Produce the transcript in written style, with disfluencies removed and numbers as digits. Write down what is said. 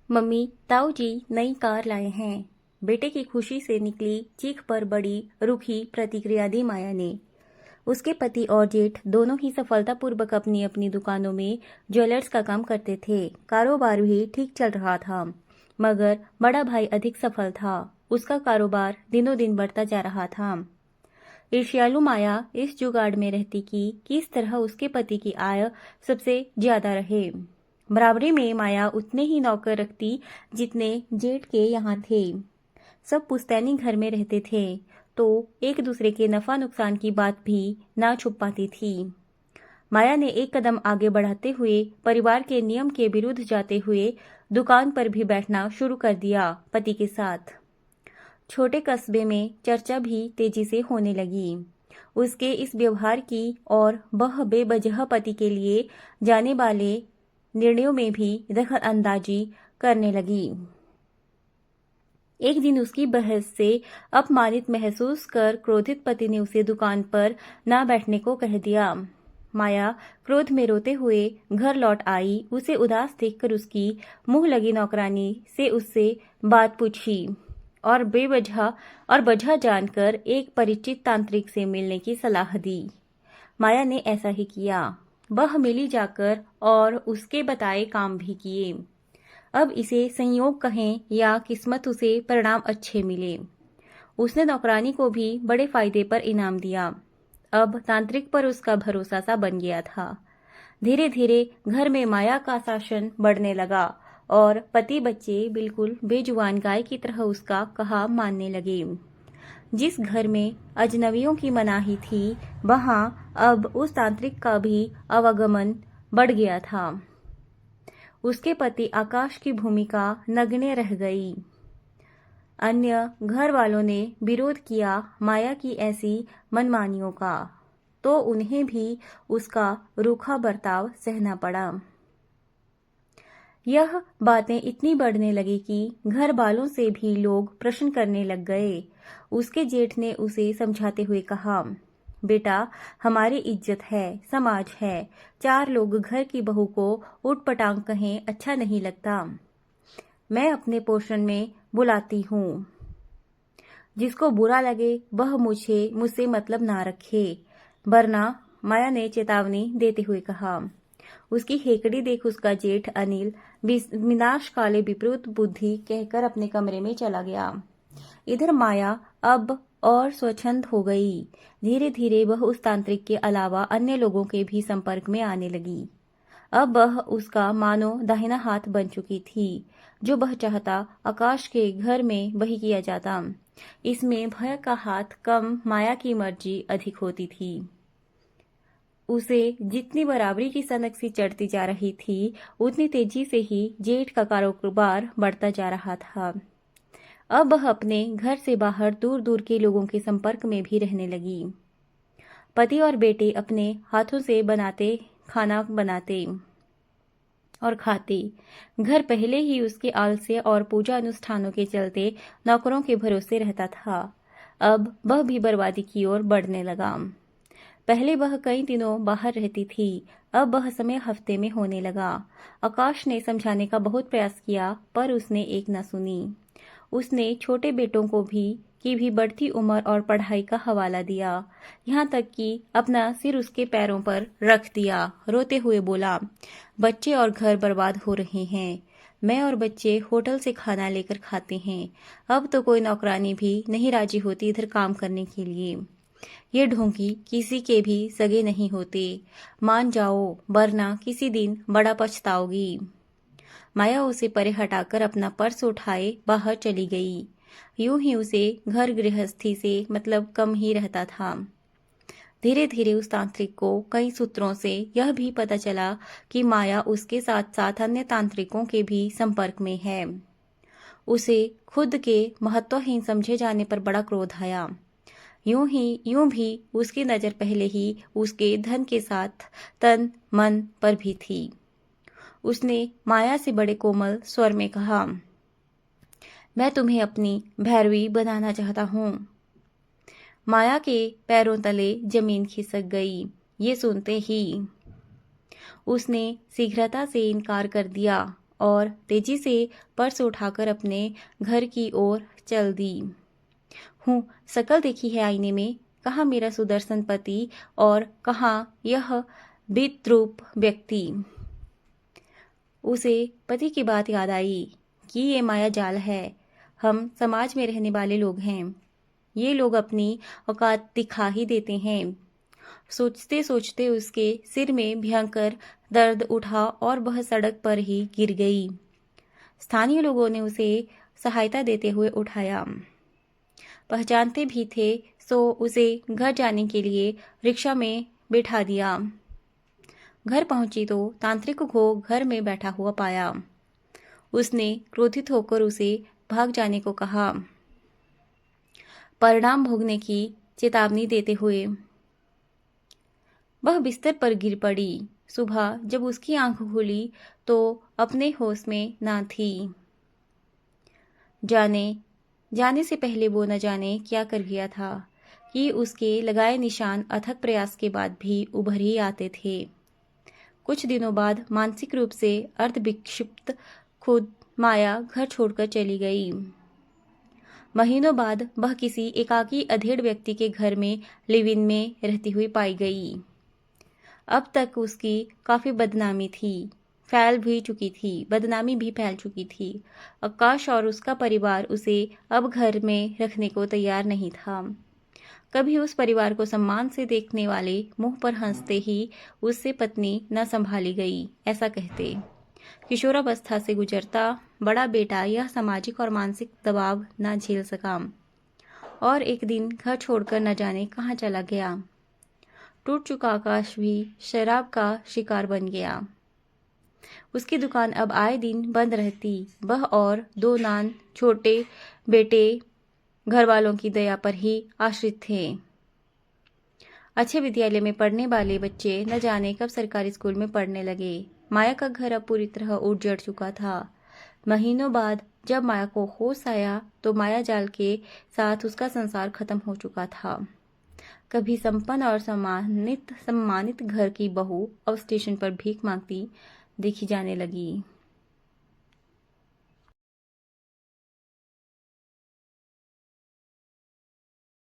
Mummy, ताऊ जी नई car लाए हैं। बेटे की खुशी से निकली चीख पर बड़ी रूखी प्रतिक्रिया दी माया ने। उसके पति और जेठ दोनों ही सफलतापूर्वक अपनी अपनी दुकानों में ज्वेलर्स का काम करते थे। कारोबार भी ठीक चल रहा था, मगर बड़ा भाई अधिक सफल था। उसका कारोबार दिनों दिन बढ़ता जा रहा था। ईर्ष्यालु माया इस जुगाड़ में रहती कि किस तरह उसके पति की आय सबसे ज्यादा रहे। बराबरी में माया उतने ही नौकर रखती जितने जेठ के यहाँ थे। सब पुश्तैनी घर में रहते थे, तो एक दूसरे के नफा नुकसान की बात भी ना छुप पाती थी। माया ने एक कदम आगे बढ़ाते हुए परिवार के नियम के विरुद्ध जाते हुए दुकान पर भी बैठना शुरू कर दिया पति के साथ। छोटे कस्बे में चर्चा भी तेजी से होने लगी उसके इस व्यवहार की, और वह बेवजह पति के लिए जाने वाले निर्णयों में भी दखल अंदाजी करने लगी। एक दिन उसकी बहस से अपमानित महसूस कर क्रोधित पति ने उसे दुकान पर ना बैठने को कह दिया। माया क्रोध में रोते हुए घर लौट आई। उसे उदास देखकर उसकी मुंह लगी नौकरानी से उससे बात पूछी और वजह जानकर एक परिचित तांत्रिक से मिलने की सलाह दी। माया ने ऐसा ही किया। वह मिली जाकर और उसके बताए काम भी किए। अब इसे संयोग कहें या किस्मत, उसे परिणाम अच्छे मिले। उसने नौकरानी को भी बड़े फायदे पर इनाम दिया। अब तांत्रिक पर उसका भरोसा सा बन गया था। धीरे धीरे घर में माया का शासन बढ़ने लगा और पति बच्चे बिल्कुल बेजुबान गाय की तरह उसका कहा मानने लगे। जिस घर में अजनबियों की मनाही थी, वहां अब उस तांत्रिक का भी आवागमन बढ़ गया था। उसके पति आकाश की भूमिका नगण्य रह गई। अन्य घर वालों ने विरोध किया माया की ऐसी मनमानियों का, तो उन्हें भी उसका रूखा बर्ताव सहना पड़ा। यह बातें इतनी बढ़ने लगी कि घर वालों से भी लोग प्रश्न करने लग गए। उसके जेठ ने उसे समझाते हुए कहा, बेटा, हमारी इज्जत है, समाज है। 4 लोग घर की बहू को उटपटांग कहें अच्छा नहीं लगता। मैं अपने पोषण में बुलाती हूँ। जिसको बुरा लगे वह मुझसे मतलब ना रखे, वरना, माया ने चेतावनी देते हुए कहा। उसकी हेकड़ी देख उसका जेठ अनिल विनाश काले विपरीत बुद्धि कहकर अपने कमरे में चला गया। इधर माया अब और स्वच्छंद हो गई। धीरे धीरे वह उस तांत्रिक के अलावा अन्य लोगों के भी संपर्क में आने लगी। अब वह उसका मानो दाहिना हाथ बन चुकी थी। जो वह चाहता आकाश के घर में वही किया जाता। इसमें भय का हाथ कम, माया की मर्जी अधिक होती थी। उसे जितनी बराबरी की सनक सी चढ़ती जा रही थी, उतनी तेजी से ही जेठ का कारोबार बढ़ता जा रहा था। अब वह अपने घर से बाहर दूर दूर के लोगों के संपर्क में भी रहने लगी। पति और बेटे अपने हाथों से खाना बनाते और खाते। घर पहले ही उसके आलस्य और पूजा अनुष्ठानों के चलते नौकरों के भरोसे रहता था। अब वह भी बर्बादी की ओर बढ़ने लगा। पहले वह कई दिनों बाहर रहती थी, अब वह समय हफ्ते में होने लगा। आकाश ने समझाने का बहुत प्रयास किया, पर उसने एक न सुनी। उसने छोटे बेटों को भी बढ़ती उम्र और पढ़ाई का हवाला दिया, यहाँ तक कि अपना सिर उसके पैरों पर रख दिया। रोते हुए बोला, बच्चे और घर बर्बाद हो रहे हैं। मैं और बच्चे होटल से खाना लेकर खाते हैं। अब तो कोई नौकरानी भी नहीं राजी होती इधर काम करने के लिए। ये ढोंगी किसी के भी सगे नहीं होते। मान जाओ, वरना किसी दिन बड़ा पछताओगी। माया उसे परे हटाकर अपना पर्स उठाए बाहर चली गई। यूं ही उसे घर गृहस्थी से मतलब कम ही रहता था। धीरे धीरे उस तांत्रिक को कई सूत्रों से यह भी पता चला कि माया उसके साथ साथ अन्य तांत्रिकों के भी संपर्क में है। उसे खुद के महत्वहीन समझे जाने पर बड़ा क्रोध आया। यूं भी उसकी नजर पहले ही उसके धन के साथ तन मन पर भी थी। उसने माया से बड़े कोमल स्वर में कहा, मैं तुम्हें अपनी भैरवी बनाना चाहता हूँ। माया के पैरों तले जमीन खिसक गई। ये सुनते ही उसने शीघ्रता से इनकार कर दिया और तेजी से पर्स उठाकर अपने घर की ओर चल दी। हूँ शकल देखी है आईने में, कहाँ मेरा सुदर्शन पति और कहाँ यह विद्रूप व्यक्ति। उसे पति की बात याद आई कि ये माया जाल है। हम समाज में रहने वाले लोग हैं, ये लोग अपनी औकात दिखा ही देते हैं। सोचते सोचते उसके सिर में भयंकर दर्द उठा और वह सड़क पर ही गिर गई। स्थानीय लोगों ने उसे सहायता देते हुए उठाया। पहचानते भी थे, सो उसे घर जाने के लिए रिक्शा में बिठा दिया। घर पहुंची तो तांत्रिक को घर में बैठा हुआ पाया। उसने क्रोधित होकर उसे भाग जाने को कहा, परिणाम भोगने की चेतावनी देते हुए। वह बिस्तर पर गिर पड़ी। सुबह जब उसकी आंख खुली तो अपने होश में ना थी। जाने से पहले वो न जाने क्या कर गया था कि उसके लगाए निशान अथक प्रयास के बाद भी उभर ही आते थे। कुछ दिनों बाद मानसिक रूप से अर्धविक्षिप्त खुद माया घर छोड़कर चली गई। महीनों बाद वह किसी एकाकी अधेड़ व्यक्ति के घर में लिव इन में रहती हुई पाई गई। अब तक उसकी काफी बदनामी भी फैल चुकी थी। आकाश और उसका परिवार उसे अब घर में रखने को तैयार नहीं था। कभी उस परिवार को सम्मान से देखने वाले मुंह पर हंसते ही उससे पत्नी न संभाली गई, ऐसा कहते। किशोरावस्था से गुजरता बड़ा बेटा यह सामाजिक और मानसिक दबाव न झेल सका और एक दिन घर छोड़कर न जाने कहाँ चला गया। टूट चुका आकाश भी शराब का शिकार बन गया। उसकी दुकान अब आए दिन बंद रहती। वह और 2 नान छोटे बेटे घर वालों की दया पर ही आश्रित थे। अच्छे विद्यालय में पढ़ने वाले बच्चे न जाने कब सरकारी स्कूल में पढ़ने लगे। माया का घर अब पूरी तरह उजड़ चुका था। महीनों बाद जब माया को होश आया तो माया जाल के साथ उसका संसार खत्म हो चुका था। कभी संपन्न और सम्मानित घर की बहू अब स्टेशन पर भीख मांगती देखी जाने लगी।